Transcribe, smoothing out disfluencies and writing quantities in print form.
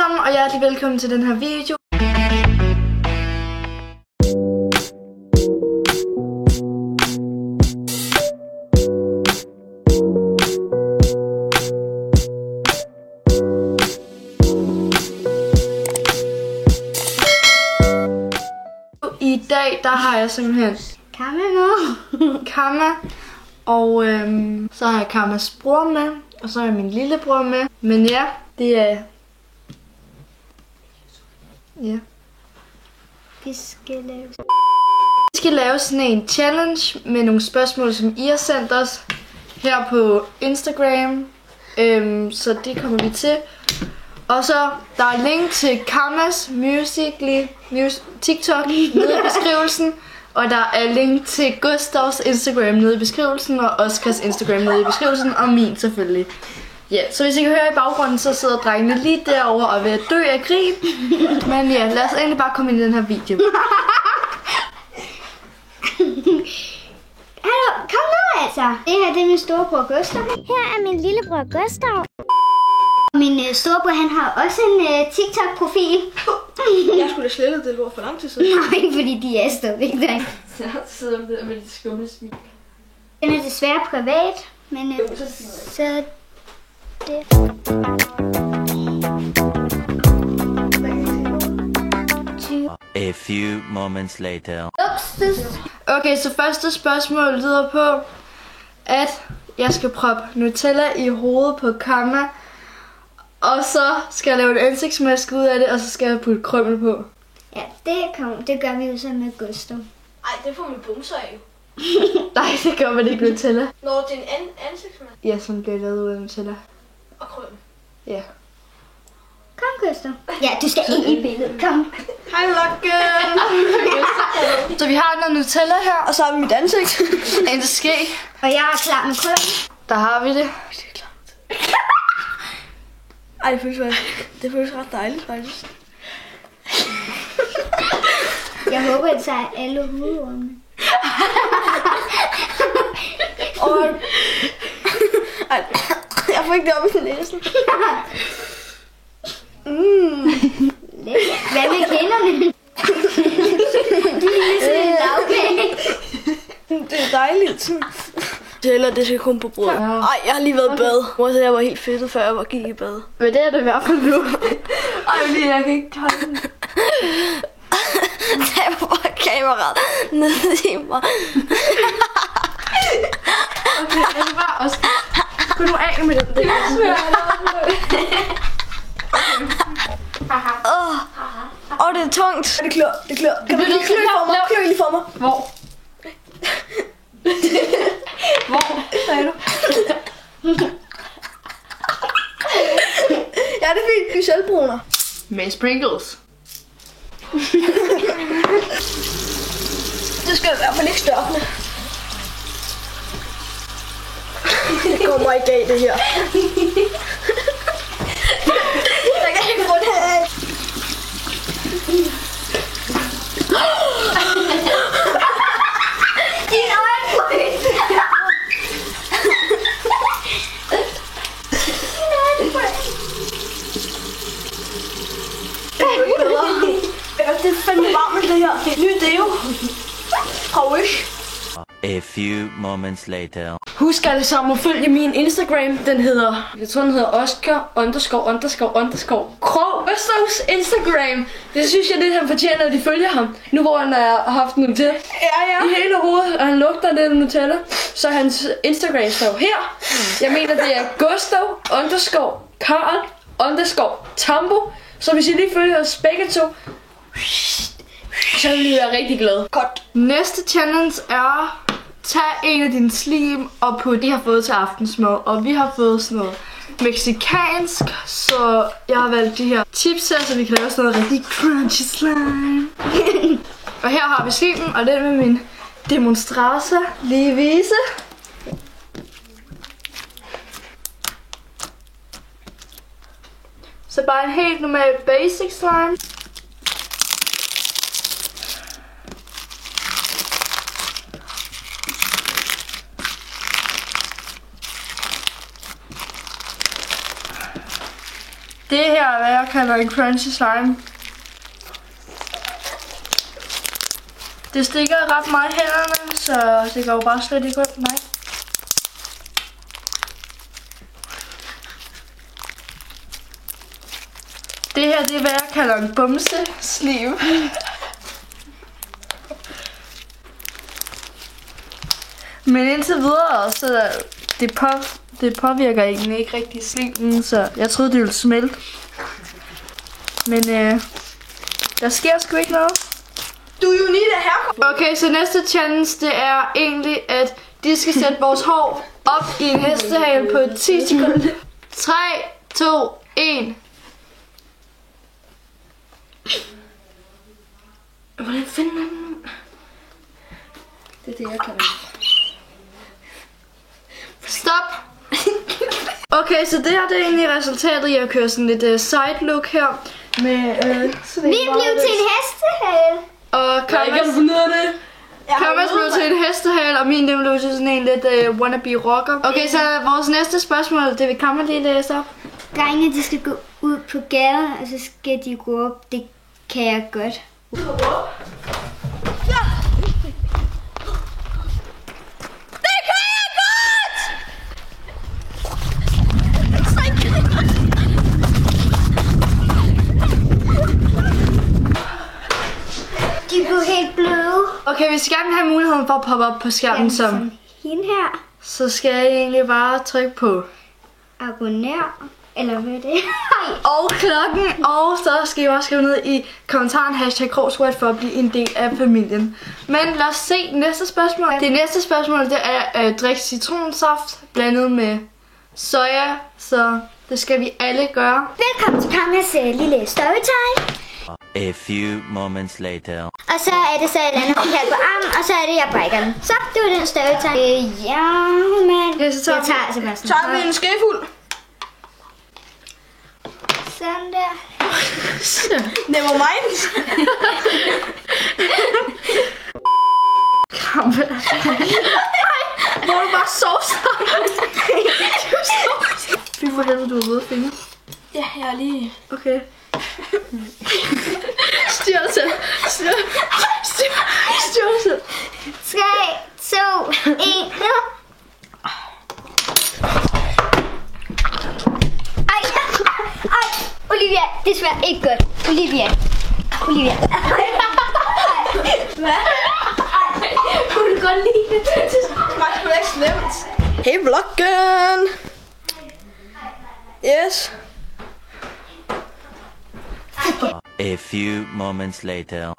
sammen, og hjertelig velkommen til den her video. I dag, der har jeg simpelthen Kamma, og så har jeg Kammas bror med, og så har jeg min lillebror med. Men ja, det er... Ja. Vi skal lave sådan en challenge med nogle spørgsmål, som I har sendt os her på Instagram. Så det kommer vi til. Og så der er link til Kammas Musical.ly TikTok nede i beskrivelsen. Og der er link til Gustavs Instagram nede i beskrivelsen, og Oskars Instagram nede i beskrivelsen, og min selvfølgelig. Ja, så hvis I kan høre i baggrunden, så sidder drengene lige derovre og er ved at dø af grin. Men ja, lad os endelig bare komme ind i den her video. Hallo, kom nu altså. Det her det er min storebror Gustav. Her er min lillebror Gustav. Min storebror, han har også en TikTok-profil. Jeg skulle da slettet det lort for lang tid siden. Nej, fordi de er stadigvæk der. Jeg sidder der med de skumle smil. Den er desværre privat, men så det... A few moments later. Okay, så første spørgsmål lyder på, at jeg skal proppe Nutella i hovedet på Kamma. Og så skal jeg lave en ansigtsmaske ud af det, og så skal jeg putte krymmel på. Ja, det gør vi jo så med Gustav. Ej, det får man bumser af jo. Nej, det gør man ikke Nutella. Når det er en ansigtsmaske. Ja, sådan bliver lavet ud af Nutella. Og krøm. Ja. Kom, Gustav. Ja, du skal ind i billedet. Kom. Hej, Lokke! Så vi har noget Nutella her, og så har vi mit ansigt. En ske. Og jeg er klar med krymmel. Der har vi det. Det er klart. Ej, det føles ret dejligt faktisk. Jeg håber, at det tager alle hovedordene. Ej, jeg får ikke det op i næsen. Hvad med kinderne? De er sådan en lavkage. Det er dejligt. Eller det skal kun på brød. Ja. Ej, jeg har lige været i bad. Mor sagde, jeg var helt fedtet, før jeg gik i bad. Men det er det i hvert fald nu. Ej, jeg kan ikke holde den. Der var bare kameraet nede i mig. Okay, jeg vil bare også... Gå nu af med den der. Åh, det er tungt. Det klør. Kan du lige klø for mig? Klø lige for mig. Hvor? Hvor? Hvad er du? Ja, det er fint. Vi er selvbruner. Med sprinkles. Det skal i hvert fald ikke størkne. Det kommer ikke af, det her. Jeg kan ikke få det af. Din øjenbryn. Det er fandme varmt, det her. Ny deo. Fra Wish. A few moments later. Husk alle sammen at følge min Instagram. Den hedder... Jeg tror den hedder Oscar____ Krog. Gustavs Instagram. Det synes jeg lidt han fortjener, at de følger ham. Nu hvor han har haft Nutella i hele hovedet, og han lugter lidt af Nutella. Så hans Instagram står her. Jeg mener det er Gustav_Karl_Tambo. Så hvis I lige følger os begge to, så vil jeg være rigtig glad. Godt. Næste challenge er... Tag en af dine slim og put. De har fået til aftensmad, og vi har fået sådan noget mexicansk, så jeg har valgt de her chips her, så vi kan lave sådan noget rigtig crunchy slime. Og her har vi slimen, og den med min demonstrator lige vise. Så bare en helt normal basic slime. Det her er, hvad jeg kalder en crunchy slime. Det stikker ret meget i hænderne, så det går jo bare slet ikke ondt. Nej. Det her, det er, hvad jeg kalder en bumsesliv. Men indtil videre, så det påvirker egentlig ikke rigtig sliven, så jeg troede, det ville smelte. Men der sker sgu ikke noget. Du er jo lige det her. Okay, så næste challenge, det er egentlig, at de skal sætte vores hår op i en hestehale på 10 sekunder. 3, 2, 1. Hvordan finder man den? Det er det, jeg kan. Stop! Okay, så det her, det er egentlig resultatet. Jeg kører sådan lidt side look her. Med Vi blev til en hestehale. og Kammas blev til en hestehale, og min blev til sådan en lidt wannabe rocker. Okay, så vores næste spørgsmål, det vil Kamma lige læse op. Drengene, de skal gå ud på gaden, og så skal de gå op. Det kan jeg godt. De blev helt bløde. Okay, hvis jeg gerne have muligheden for at poppe op på skærmen som, hende her. så skal jeg egentlig bare trykke på Abonner. Eller hvad er det? og klokken, og så skal I også skrive ned i kommentaren #Krogsword for at blive en del af familien. Men lad os se næste spørgsmål. Det næste spørgsmål, det er at drikke citronsaft blandet med soja, så det skal vi alle gøre. Velkommen til Kammas lille storytime. A few moments later. Og så er det så et andet her på armen, og så er det, jeg brækker den. Så, det var den storytime. Ja, men Okay, så jeg tager altså bare sådan. Tager vi en skefuld? Sådan der. Never mind. Kamma. Hvor du bare sovs. Fy for helvede, du har røde fingre. Ja, jeg er lige... Okay. Styr dig selv. Styr dig selv. 3, 2, 1, nu. Ej, Olivia, det smager ikke godt. Olivia. Hvad? Kunne du godt lide det? Det smagte sgu da ikke slemt. Hey vloggen. Yes. A few moments later.